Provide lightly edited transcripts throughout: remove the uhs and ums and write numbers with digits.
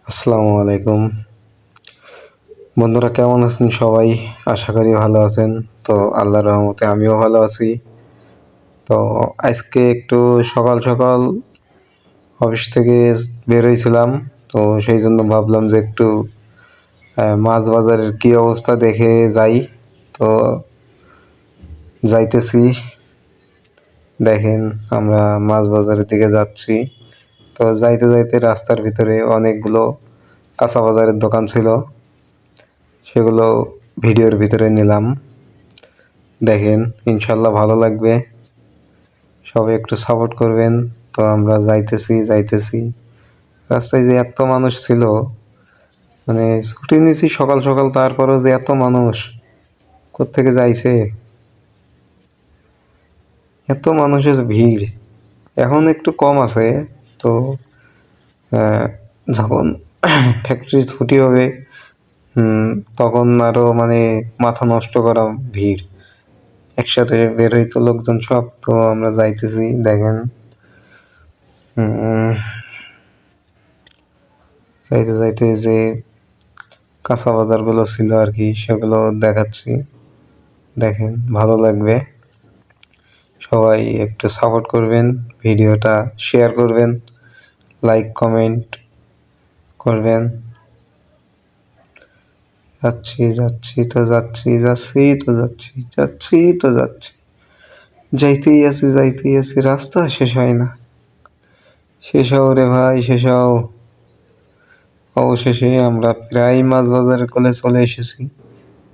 আসসালামু আলাইকুম। বন্ধুরা কেমন আছেন সবাই? আশা করি ভালো আছেন। তো আল্লাহর রহমতে আমিও ভালো আছি। তো আজকে একটু সকাল, সকাল অফিস থেকে বের হইছিলাম। তো সেইজন্য ভাবলাম যে একটু মাছ বাজারের কি অবস্থা দেখে যাই। তো যাইতেছি। দেখেন আমরা মাছ বাজারের দিকে যাচ্ছি। তো যাইতে, যাইতে রাস্তার ভিতরে অনেকগুলো কাঁচা বাজারের দোকান ছিল। সেগুলো ভিডিওর ভিতরে নিলাম। দেখেন ইনশাল্লাহ ভালো লাগবে। সবাই একটু সাপোর্ট করবেন। তো আমরা যাইতেছি। রাস্তায় যে এত মানুষ ছিল, মানে ছুটি নিছি সকাল, সকাল তারপরেও যে এত মানুষ কোত্থেকে যাইছে? এত মানুষের ভিড়। এখন একটু কম আছে। তো যখন ফ্যাক্টরি ছুটি হবে তখন আরো মানে মাথা নষ্ট করা ভিড়। একসাথে বের হইতো লোকজন সব। তো আমরা যাইতেছি দেখেন। যাইতে যাইতে যে কাঁচা বাজারগুলো ছিল আর কি সেগুলো দেখাচ্ছি। দেখেন ভালো লাগবে। সবাই একটু সাপোর্ট করবেন, ভিডিওটা শেয়ার করবেন, লাইক কমেন্ট করবেন। যাচ্ছি। যাইতেই আছি রাস্তা শেষ হয় না। শেষ হও রে ভাই শেষ হও। অবশেষে আমরা প্রায় মাছ বাজারের কোলে চলে এসেছি।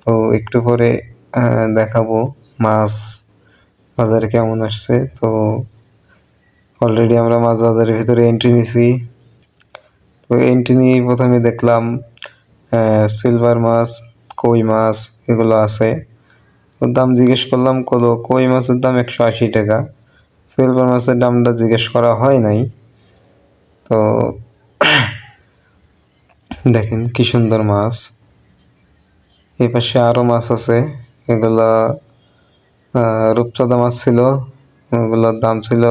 তো একটু পরে দেখাবো মাছ বাজারে কেমন আসছে। তো অলরেডি আমরা মাছ বাজারের ভিতরে এন্ট্রি নিছি। তো এন্ট্রি নিয়েই প্রথমে দেখলাম সিলভার মাছ, কই মাছ এগুলো আছে। ওর দাম জিজ্ঞেস করলাম, কই মাছের দাম 180 টাকা। সিলভার মাছের দামটা জিজ্ঞেস করা হয় নাই। তো দেখেন কি সুন্দর মাছ। এই পাশে আরো মাছ আছে। এগুলা রূপচাঁদা মাছ ছিল। ওগুলোর দাম ছিল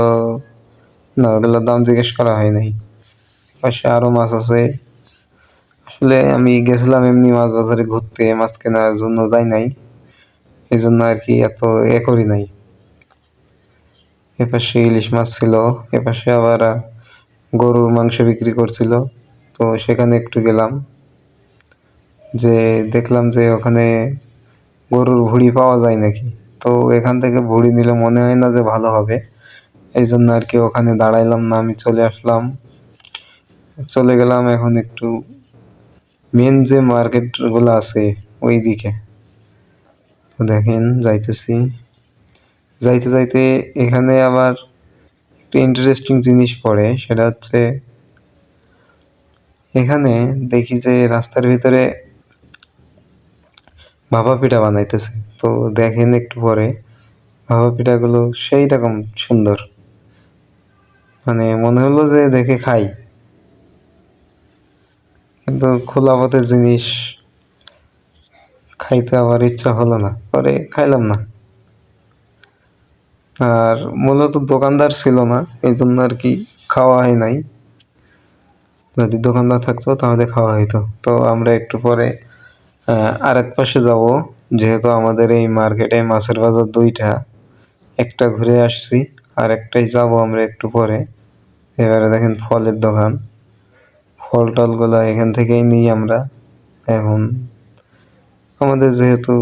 না, ওগুলোর দাম জিজ্ঞেস করা হয় নাই। পাশে আরো মাছ আছে। আসলে আমি গেছিলাম এমনি মাছ বাজারে ঘুরতে, মাছ কেনার জন্য যাই নাই। এই জন্য আর কি এত করি নাই। এপাশে ইলিশ মাছ ছিল। এপাশে আবার গরুর মাংস বিক্রি করছিল। তো সেখানে একটু গেলাম, যে দেখলাম যে ওখানে গরুর ভুঁড়ি পাওয়া যায় নাকি। তো এখান থেকে ভুঁড়ি নিলে মনে হয় না যে ভালো হবে। এই জন্য আর কি ওখানে দাঁড়াইলাম না, আমি চলে গেলাম এখন একটু মেন যে মার্কেটগুলো আছে ওই দিকে। তো দেখেন যাইতে এখানে আবার একটু ইন্টারেস্টিং জিনিস পড়ে। সেটা হচ্ছে এখানে দেখি যে রাস্তার ভিতরে ভাপা পিঠা বানাইতেছে। তো দেখেন একটু পরে ভাপা পিঠাগুলো সেই রকম সুন্দর, মানে মনে হলো যে দেখে খাই, কিন্তু খোলা পথের জিনিস খাইতে আবার ইচ্ছা হলো না, পরে খাইলাম না। আর মূলত দোকানদার ছিল না, এই জন্য আর কি খাওয়া হয় নাই। যদি দোকানদার থাকতো তাহলে খাওয়া হইতো। তো আমরা একটু পরে আরেক পাশে যাব, যেহেতু আমাদের এই মার্কেটে মাছের বাজার দুইটা, একটা ঘুরে আসছি আর একটাই যাব আমরা একটু পরে। এবারে দেখেন ফলের দোকান, ফল টলগুলো এখান থেকেই নিই আমরা। এখন আমাদের যেহেতু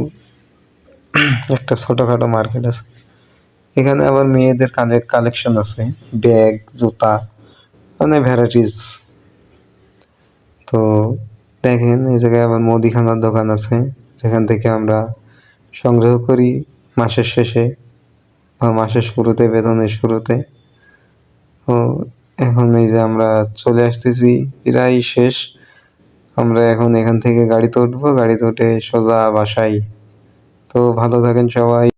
একটা ছোটখাটো মার্কেট আছে, এখানে আবার মেয়েদের কালেকশন আছে, ব্যাগ, জুতা, মানে ভ্যারাইটিস। তো দেখেন এই জায়গায় আবার মুদিখানার দোকান আছে, যেখান থেকে আমরা সংগ্রহ করি মাসের শেষে বা মাসের শুরুতে, বেতনের শুরুতে। তো এখন এই যে আমরা চলে আসতেছি, প্রায় শেষ। আমরা এখন এখান থেকে গাড়িতে উঠবো, গাড়িতে উঠে সোজা বাসায়। তো ভালো থাকেন সবাই।